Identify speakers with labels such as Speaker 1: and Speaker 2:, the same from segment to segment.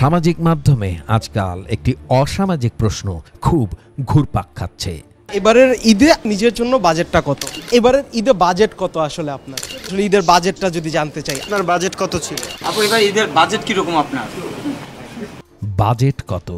Speaker 1: সামাজিক মাধ্যমে আজকাল একটি অসামাজিক প্রশ্ন খুব ঘুরপাক খাচ্ছে।
Speaker 2: এবারের ঈদে নিজের জন্য বাজেটটা কত? এবারের ঈদে বাজেট কত আসলে আপনার? আসলে ঈদের বাজেটটা যদি জানতে চাই, আপনার বাজেট কত ছিল?
Speaker 3: আপু এবার ঈদের বাজেট কিরকম আপনার?
Speaker 1: বাজেট কত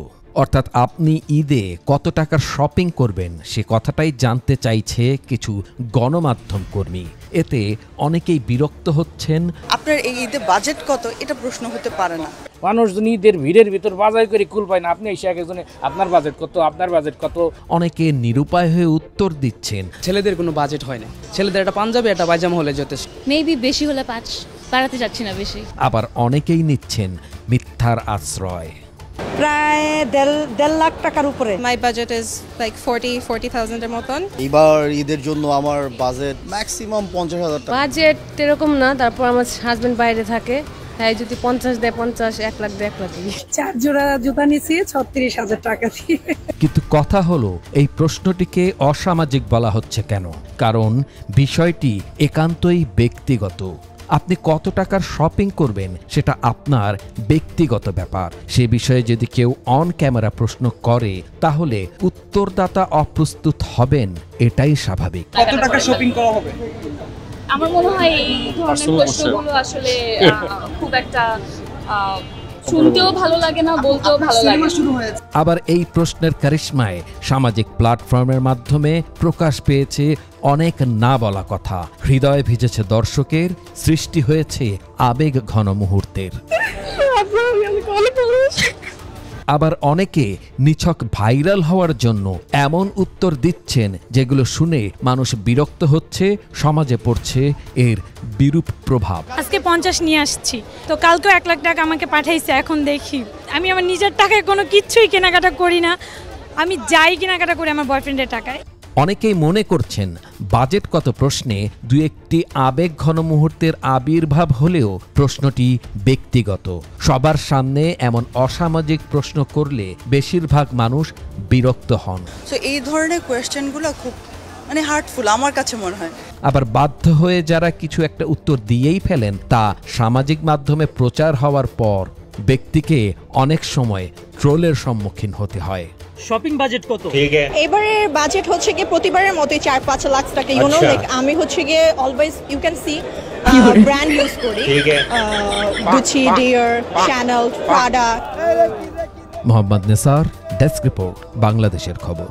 Speaker 1: অর্থাৎ আপনি ঈদে কত টাকার শপিং করবেন সে কথাটাই জানতে চাইছে কিছু গণমাধ্যম কর্মী। এতে অনেকেই বিরক্ত হচ্ছেন।
Speaker 4: আপনার এই ঈদে বাজেট কত এটা প্রশ্ন হতে পারে না।
Speaker 5: মানুষজন ঈদের ভিড়ের ভিতর বাজার করে কুল পায় না, আপনি এসে একজনে আপনার বাজেট কত, আপনার বাজেট কত।
Speaker 1: অনেকে নিরুপায় হয়ে উত্তর দিচ্ছেন,
Speaker 6: ছেলেদের কোনো বাজেট হয় না, ছেলেদের একটা পাঞ্জাবি একটা পায়জামা হলে যথেষ্ট।
Speaker 7: মেবি বেশি হলে 5 বাড়াতে যাচ্ছি না বেশি।
Speaker 1: আবার অনেকেই নিচ্ছেন মিথ্যার আশ্রয়।
Speaker 8: প্রায় 1.5 লাখ টাকার উপরে।
Speaker 9: মাই বাজেট ইজ লাইক 40,000 এর মতন।
Speaker 10: এবার ঈদের জন্য আমার বাজেট ম্যাক্সিমাম 50,000 টাকা।
Speaker 7: বাজেট এরকম না, তারপর আমার হাজবেন্ড বাইরে থাকে, তাই যদি 50 দেয় 50, 1 লাখ দেয় 1 লাখ।
Speaker 8: 4 জোড়া জুতা নিয়েছি 36,000 টাকা দিয়ে।
Speaker 1: কিন্তু কথা হলো, এই প্রশ্নটিকে অসামাজিক বলা হচ্ছে কেন? কারণ বিষয়টি একান্তই ব্যক্তিগত। আপনি কত টাকার শপিং করবেন সেটা আপনার ব্যক্তিগত ব্যাপার। সে বিষয়ে যদি কেউ অন ক্যামেরা প্রশ্ন করে তাহলে উত্তরদাতা অপ্রস্তুত হবেন, এটাই স্বাভাবিক।
Speaker 3: কত টাকা শপিং করা হবে?
Speaker 11: আমার মনে হয় এই ধরনের প্রশ্নগুলো আসলে খুব একটা শুনতেও ভালো লাগে না, বলতেও ভালো লাগে না।
Speaker 1: আবার এই প্রশ্নের কারিশমায় সামাজিক প্ল্যাটফর্মের মাধ্যমে প্রকাশ পেয়েছে অনেক না বলা কথা। হৃদয় ভিজেছে দর্শকের, সৃষ্টি হয়েছে আবেগ ঘন মুহূর্তের। আবার অনেকে নিছক ভাইরাল হওয়ার জন্য এমন উত্তর দিচ্ছেন যেগুলো শুনে মানুষ বিরক্ত হচ্ছে, সমাজে পড়ছে এর বিরূপ প্রভাব।
Speaker 12: আজকে 50 নিয়ে আসছি, তো কালকেও 1 লাখ টাকা আমাকে পাঠাইছে। এখন দেখি, আমি আমার নিজের টাকায় কোনো কিছুই কেনাকাটা করি না, আমি যাই কেনাকাটা করি আমার বয়ফ্রেন্ডের টাকায়।
Speaker 1: অনেকেই মনে করছেন বাজেট কত প্রশ্নে দু একটি আবেগ ঘন মুহূর্তের আবির্ভাব হলেও প্রশ্নটি ব্যক্তিগত। সবার সামনে এমন অসামাজিক প্রশ্ন করলে বেশিরভাগ মানুষ বিরক্ত হন।
Speaker 4: সো এই ধরনের কোয়েশ্চেনগুলো খুব হার্টফুল আমার কাছে মনে হয়।
Speaker 1: আবার বাধ্য হয়ে যারা কিছু একটা উত্তর দিয়েই ফেলেন, তা সামাজিক মাধ্যমে প্রচার হওয়ার পর ব্যক্তিকে অনেক সময় ট্রোলের সম্মুখীন হতে হয়।
Speaker 3: শপিং বাজেট কত?
Speaker 8: এবারে বাজেট হচ্ছে গিয়ে প্রতিবারের মতোই 4-5 লাখ টাকা। ইউ নো, লাইক আমি হচ্ছে গিয়ে always you can see brand use করি, Gucci, Dior, Chanel, Prada.
Speaker 1: Mohammad Nesar, desk report, বাংলাদেশের খবর।